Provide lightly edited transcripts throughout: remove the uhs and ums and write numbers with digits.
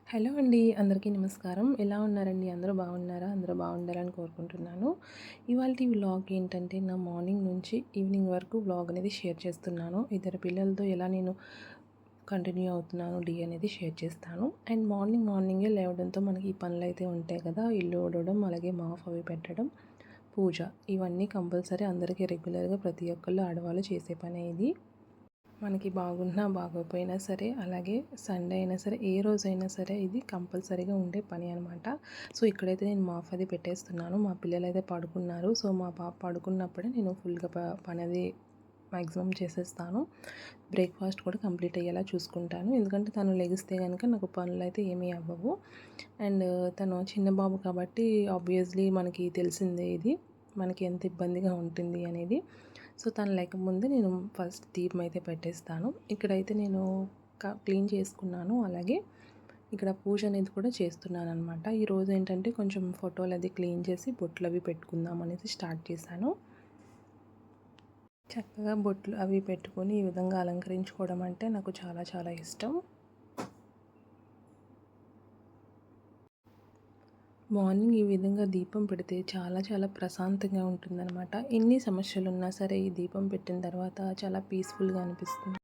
Hello అండి. అందరికీ నమస్కారం. ఎలా ఉన్నారండి? అందరూ బాగున్నారా? అందరూ బాగుండాలని కోరుకుంటున్నాను. ఇవాల్టి వ్లాగ్ ఏంటంటే, నా మార్నింగ్ నుంచి ఈవినింగ్ వరకు వ్లాగ్ అనేది షేర్ చేస్తున్నాను. ఇద్దరు పిల్లలతో ఎలా నేను కంటిన్యూ అవుతున్నాను డే అనేది షేర్ చేస్తాను. అండ్ మార్నింగే లేవడంతో మనకి ఈ పనులైతే ఉంటాయి కదా! ఇల్లు ఊడవడం, అలాగే మాప్ అవి పెట్టడం, పూజ ఇవన్నీ కంపల్సరీ అందరికీ రెగ్యులర్‌గా ప్రతి ఒక్కళ్ళు ఆడవాళ్ళు చేసే పనే ఇది. మనకి బాగున్నా బాగోపోయినా సరే, అలాగే సండే అయినా సరే, ఏ రోజైనా సరే ఇది కంపల్సరీగా ఉండే పని అనమాట. సో ఇక్కడైతే నేను మాఫ్ అది పెట్టేస్తున్నాను. మా పిల్లలైతే పడుకున్నారు. సో మా పాప పడుకున్నప్పుడే నేను ఫుల్గా పని అది మ్యాక్సిమం చేసేస్తాను. బ్రేక్ఫాస్ట్ కూడా కంప్లీట్ అయ్యేలా చూసుకుంటాను. ఎందుకంటే తను లెగిస్తే కనుక నాకు పనులు అయితే ఏమీ అవ్వవు. అండ్ తను చిన్న బాబు కాబట్టి ఆబ్వియస్లీ మనకి తెలిసిందే ఇది మనకి ఎంత ఇబ్బందిగా ఉంటుంది అనేది. సో తను లేకముందే నేను ఫస్ట్ దీపం అయితే పెట్టేస్తాను. ఇక్కడైతే నేను క్లీన్ చేసుకున్నాను. అలాగే ఇక్కడ పూజ అనేది కూడా చేస్తున్నాను అనమాట. ఈరోజు ఏంటంటే కొంచెం ఫోటోలు అది క్లీన్ చేసి బొట్లు అవి పెట్టుకుందాం అనేసి స్టార్ట్ చేశాను. చక్కగా బొట్లు అవి పెట్టుకొని ఈ విధంగా అలంకరించుకోవడం అంటే నాకు చాలా చాలా ఇష్టం. మార్నింగ్ ఈ విధంగా దీపం పెడితే చాలా చాలా ప్రశాంతంగా ఉంటుందన్నమాట. ఎన్ని సమస్యలున్నా సరే ఈ దీపం పెట్టిన తర్వాత చాలా పీస్ఫుల్గా అనిపిస్తుంది.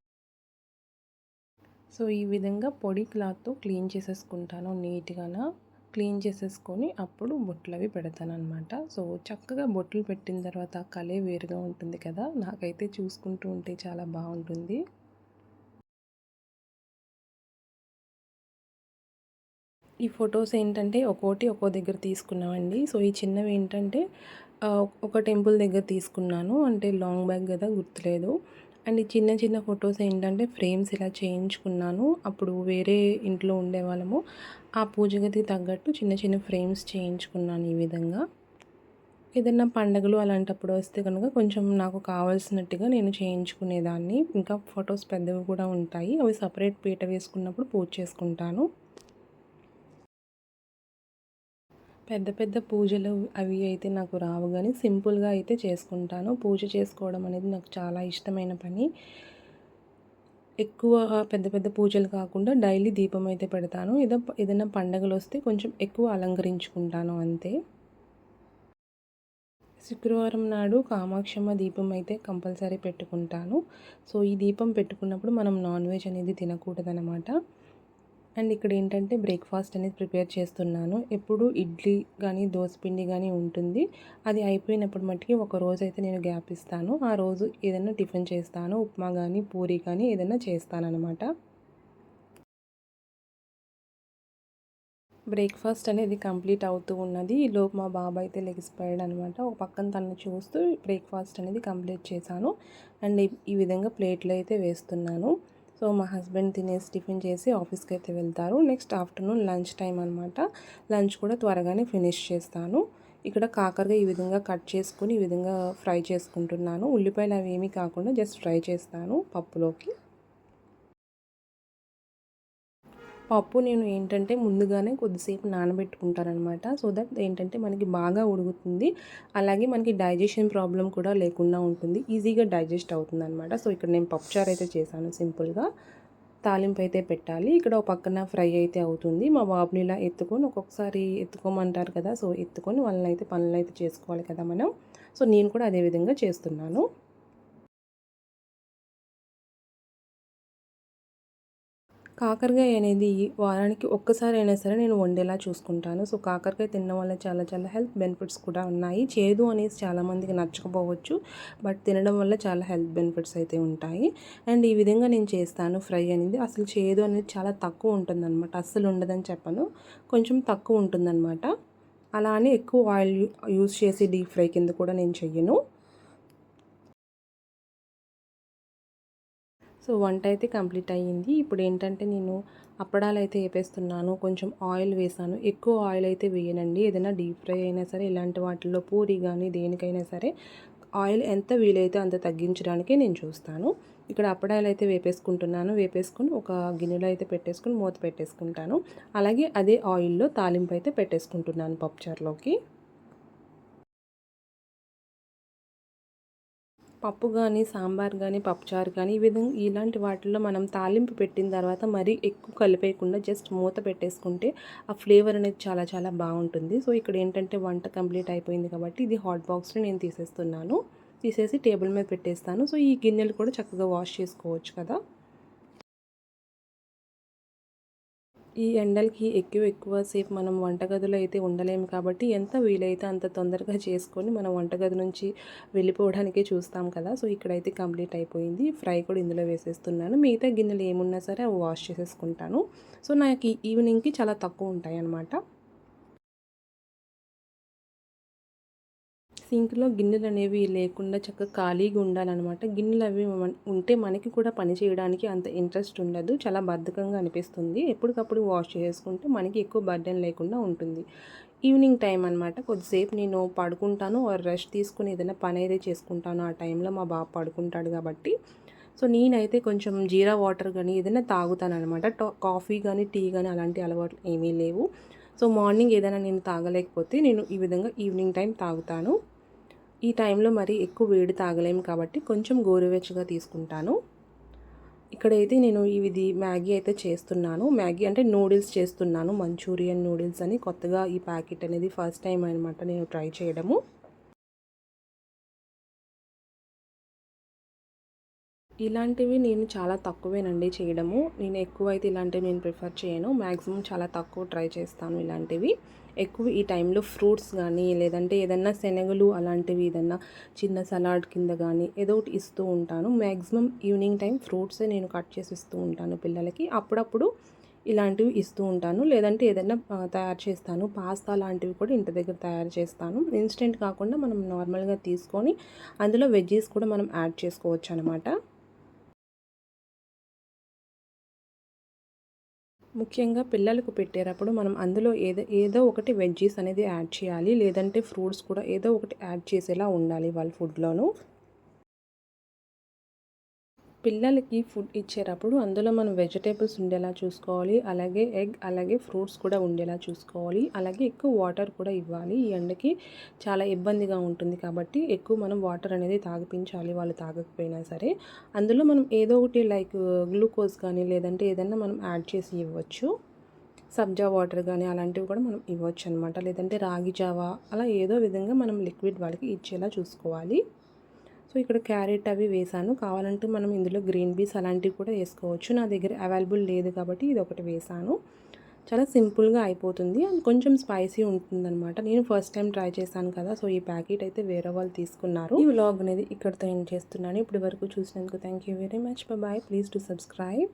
సో ఈ విధంగా పొడి క్లాత్తో క్లీన్ చేసేసుకుంటాను నీట్‌గాన. క్లీన్ చేసేసుకొని అప్పుడు బొట్లవి పెడతాననమాట. సో చక్కగా బొట్లు పెట్టిన తర్వాత కలే వేరుగా ఉంటుంది కదా! నాకైతే చూసుకుంటూ ఉంటే చాలా బాగుంటుంది. ఈ ఫొటోస్ ఏంటంటే ఒక్కోటి ఒక్కో దగ్గర తీసుకున్నామండి. సో ఈ చిన్నవి ఏంటంటే ఒక టెంపుల్ దగ్గర తీసుకున్నాను. అంటే లాంగ్ బ్యాక్ కదా గుర్తులేదు. అండ్ ఈ చిన్న చిన్న ఫొటోస్ ఏంటంటే ఫ్రేమ్స్ ఇలా చేయించుకున్నాను. అప్పుడు వేరే ఇంట్లో ఉండేవాళ్ళము. ఆ పూజ గదికి తగ్గట్టు చిన్న చిన్న ఫ్రేమ్స్ చేయించుకున్నాను ఈ విధంగా. ఏదైనా పండగలు అలాంటప్పుడు వస్తే కనుక కొంచెం నాకు కావాల్సినట్టుగా నేను చేయించుకునేదాన్ని. ఇంకా ఫొటోస్ పెద్దవి కూడా ఉంటాయి. అవి సపరేట్ పీట వేసుకున్నప్పుడు పూజ చేసుకుంటాను. పెద్ద పెద్ద పూజలు అవి అయితే నాకు రావు గానీ సింపుల్‌గా అయితే చేసుకుంటాను. పూజ చేసుకోవడం అనేది నాకు చాలా ఇష్టమైన పని. ఎక్కువ పెద్ద పెద్ద పూజలు కాకుండా డైలీ దీపం అయితే పెడతాను. ఏదైనా పండగలొస్తే కొంచెం ఎక్కువ అలంకరించుకుంటాను అంతే. శుక్రవారం నాడు కామాక్షమ్మ దీపం అయితే కంపల్సరీ పెట్టుకుంటాను. సో ఈ దీపం పెట్టుకున్నప్పుడు మనం నాన్ వెజ్ అనేది తినకూడదనమాట. అండ్ ఇక్కడ ఏంటంటే బ్రేక్ఫాస్ట్ అనేది ప్రిపేర్ చేస్తున్నాను. ఎప్పుడు ఇడ్లీ కానీ దోస పిండి కానీ ఉంటుంది. అది అయిపోయినప్పుడు మట్టుకి ఒక రోజు అయితే నేను గ్యాప్ ఇస్తాను. ఆ రోజు ఏదైనా టిఫిన్ చేస్తాను. ఉప్మా కానీ పూరి కానీ ఏదైనా చేస్తానన్నమాట. బ్రేక్ఫాస్ట్ అనేది కంప్లీట్ అవుతూ ఉన్నది. ఈలోపు మా బాబు అయితే లెగిసిపోయాడనమాట. ఒక పక్కన తనని చూస్తూ బ్రేక్ఫాస్ట్ అనేది కంప్లీట్ చేశాను. అండ్ ఈ విధంగా ప్లేట్లు అయితే వేస్తున్నాను. సో మా హస్బెండ్ తినేసి టిఫిన్ చేసి ఆఫీస్కి అయితే వెళ్తారు. నెక్స్ట్ ఆఫ్టర్నూన్ లంచ్ టైం అనమాట. లంచ్ కూడా త్వరగానే ఫినిష్ చేస్తాను. ఇక్కడ కాకరగా ఈ విధంగా కట్ చేసుకొని ఈ విధంగా ఫ్రై చేసుకుంటున్నాను. ఉల్లిపాయలు అవి ఏమీ కాకుండా జస్ట్ ఫ్రై చేస్తాను పప్పులోకి. పప్పు నేను ఏంటంటే ముందుగానే కొద్దిసేపు నానబెట్టుకుంటాననమాట. సో దట్ ఏంటంటే మనకి బాగా ఉడుకుతుంది. అలాగే మనకి డైజెషన్ ప్రాబ్లం కూడా లేకుండా ఉంటుంది. ఈజీగా డైజెస్ట్ అవుతుందనమాట. సో ఇక్కడ నేను పప్పుచారు అయితే చేశాను సింపుల్‌గా. తాలింపు అయితే పెట్టాలి. ఇక్కడ ఒక పక్కన ఫ్రై అయితే అవుతుంది. మా బాబుని ఇలా ఎత్తుకొని ఒక్కొక్కసారి ఎత్తుకోమంటారు కదా! సో ఎత్తుకొని వాళ్ళనైతే పనులైతే చేసుకోవాలి కదా మనం. సో నేను కూడా అదే విధంగా చేస్తున్నాను. కాకరకాయ అనేది వారానికి ఒక్కసారైనా సరే నేను వండేలా చూసుకుంటాను. సో కాకరకాయ తినడం వల్ల చాలా చాలా హెల్త్ బెనిఫిట్స్ కూడా ఉన్నాయి. చేదు అనేసి చాలామందికి నచ్చకపోవచ్చు. బట్ తినడం వల్ల చాలా హెల్త్ బెనిఫిట్స్ అయితే ఉంటాయి. అండ్ ఈ విధంగా నేను చేస్తాను ఫ్రై అనేది. అసలు చేదు అనేది చాలా తక్కువ ఉంటుందన్నమాట. అస్సలు ఉండదని చెప్పను. కొంచెం తక్కువ ఉంటుందన్నమాట. అలా అని ఎక్కువ ఆయిల్ యూజ్ చేసి డీప్ ఫ్రై కింద కూడా నేను చెయ్యను. సో వంట అయితే కంప్లీట్ అయ్యింది. ఇప్పుడు ఏంటంటే నేను అప్పడాలు అయితే ఏపేస్తున్నాను. కొంచెం ఆయిల్ వేసాను. ఎక్కువ ఆయిల్ అయితే వేయనండి. ఏదైనా డీప్ ఫ్రై అయినా సరే ఇలాంటి వాటిల్లో పూరి కానీ దేనికైనా సరే ఆయిల్ ఎంత వీలైతే అంత తగ్గించడానికే నేను చూస్తాను. ఇక్కడ అప్పడాలు అయితే వేపేసుకుంటున్నాను. వేపేసుకొని ఒక గిన్నెలో అయితే పెట్టేసుకొని మూత పెట్టేసుకుంటాను. అలాగే అదే ఆయిల్‌లో తాలింపు అయితే పెట్టేసుకుంటున్నాను పప్పుచారులోకి. పప్పు కానీ, సాంబార్ కానీ, పప్పుచారు కానీ ఈ విధంగా ఇలాంటి వాటిల్లో మనం తాలింపు పెట్టిన తర్వాత మరీ ఎక్కువ కలిపేయకుండా జస్ట్ మూత పెట్టేసుకుంటే ఆ ఫ్లేవర్ అనేది చాలా చాలా బాగుంటుంది. సో ఇక్కడ ఏంటంటే వంట కంప్లీట్ అయిపోయింది కాబట్టి ఇది హాట్ బాక్స్లో నేను తీసేస్తున్నాను. తీసేసి టేబుల్ మీద పెట్టేస్తాను. సో ఈ గిన్నెలు కూడా చక్కగా వాష్ చేసుకోవచ్చు కదా. ఈ ఎండలకి ఎక్కువ సేపు మనం వంటగదిలో అయితే ఉండలేము కాబట్టి ఎంత వీలైతే అంత తొందరగా చేసుకొని మనం వంటగది నుంచి వెళ్ళిపోవడానికే చూస్తాం కదా. సో ఇక్కడైతే కంప్లీట్ అయిపోయింది. ఫ్రై కూడా ఇందులో వేసేస్తున్నాను. మిగతా గిన్నెలు ఏమున్నా సరే అవి వాష్ చేసేసుకుంటాను. సో నాకు ఈవినింగ్కి చాలా తక్కువ ఉంటాయి అన్నమాట. సింక్లో గిన్నెలు అనేవి లేకుండా చక్కగా ఖాళీగా ఉండాలన్నమాట. గిన్నెలు అవి ఉంటే మనకి కూడా పని చేయడానికి అంత ఇంట్రెస్ట్ ఉండదు. చాలా బద్ధకంగా అనిపిస్తుంది. ఎప్పటికప్పుడు వాష్ చేసుకుంటే మనకి ఎక్కువ బర్డెన్ లేకుండా ఉంటుంది. ఈవినింగ్ టైం అనమాట. కొద్దిసేపు నేను పడుకుంటాను రెస్ట్ తీసుకుని ఏదైనా పని అయితే చేసుకుంటాను. ఆ టైంలో మా బాబు పడుకుంటాడు కాబట్టి. సో నేనైతే కొంచెం జీరా వాటర్ కానీ ఏదైనా తాగుతాను అనమాట. కాఫీ కానీ టీ కానీ అలాంటి అలవాట్లు ఏమీ లేవు. సో మార్నింగ్ ఏదైనా నేను తాగలేకపోతే నేను ఈ విధంగా ఈవినింగ్ టైం తాగుతాను. ఈ టైంలో మరి ఎక్కువ వేడి తాగలేము కాబట్టి కొంచెం గోరువెచ్చగా తీసుకుంటాను. ఇక్కడైతే నేను ఇది మ్యాగీ అయితే చేస్తున్నాను. మ్యాగీ అంటే నూడిల్స్ చేస్తున్నాను. మంచూరియన్ నూడిల్స్ అని కొత్తగా ఈ ప్యాకెట్ అనేది ఫస్ట్ టైం అనమాట నేను ట్రై చేయడము. ఇలాంటివి నేను చాలా తక్కువేనండి చేయడము. నేను ఎక్కువైతే ఇలాంటివి నేను ప్రిఫర్ చేయను. మ్యాక్సిమం చాలా తక్కువ ట్రై చేస్తాను ఇలాంటివి. ఎక్కువ ఈ టైంలో ఫ్రూట్స్ కానీ లేదంటే ఏదన్నా శనగలు అలాంటివి ఏదన్నా చిన్న సలాడ్ కింద కానీ ఏదో ఒకటి ఇస్తూ ఉంటాను. మ్యాక్సిమం ఈవినింగ్ టైం ఫ్రూట్సే నేను కట్ చేసి ఇస్తూ ఉంటాను పిల్లలకి. అప్పుడప్పుడు ఇలాంటివి ఇస్తూ ఉంటాను. లేదంటే ఏదైనా తయారు చేస్తాను. పాస్తా లాంటివి కూడా ఇంటి దగ్గర తయారు చేస్తాను. ఇన్స్టెంట్ కాకుండా మనం నార్మల్గా తీసుకొని అందులో వెజ్జీస్ కూడా మనం యాడ్ చేసుకోవచ్చు అనమాట. ముఖ్యంగా పిల్లలకు పెట్టేటప్పుడు మనం అందులో ఏదో ఒకటి వెజ్జీస్ అనేది యాడ్ చేయాలి. లేదంటే ఫ్రూట్స్ కూడా ఏదో ఒకటి యాడ్ చేసేలా ఉండాలి వాళ్ళ ఫుడ్లోనూ. పిల్లలకి ఫుడ్ ఇచ్చేటప్పుడు అందులో మనం వెజిటేబుల్స్ ఉండేలా చూసుకోవాలి. అలాగే ఎగ్, అలాగే ఫ్రూట్స్ కూడా ఉండేలా చూసుకోవాలి. అలాగే ఎక్కువ వాటర్ కూడా ఇవ్వాలి. ఈ ఎండకి చాలా ఇబ్బందిగా ఉంటుంది కాబట్టి ఎక్కువ మనం వాటర్ అనేది తాగిపించాలి వాళ్ళు తాగకపోయినా సరే. అందులో మనం ఏదో ఒకటి లైక్ గ్లూకోజ్ కానీ లేదంటే ఏదన్నా మనం యాడ్ చేసి ఇవ్వచ్చు. సబ్జా వాటర్ కానీ అలాంటివి కూడా మనం ఇవ్వచ్చు అనమాట. లేదంటే రాగి జావా అలా ఏదో విధంగా మనం లిక్విడ్ వాళ్ళకి ఇచ్చేలా చూసుకోవాలి. సో ఇక్కడ క్యారెట్ అవి వేసాను. కావాలంటే మనం ఇందులో గ్రీన్ పీస్ అలాంటివి కూడా వేసుకోవచ్చు. నా దగ్గర అవైలబుల్ లేదు కాబట్టి ఇది ఒకటి వేసాను. చాలా సింపుల్గా అయిపోతుంది అండ్ కొంచెం స్పైసీ ఉంటుందన్నమాట. నేను ఫస్ట్ టైం ట్రై చేశాను కదా. సో ఈ ప్యాకెట్ అయితే వేరే వాళ్ళు తీసుకున్నారు. ఈ వ్లాగ్ అనేది ఇక్కడితో ఎండ్ చేస్తున్నాను. ఇప్పటి వరకు చూసినందుకు thank you very much. Bye. Please to subscribe.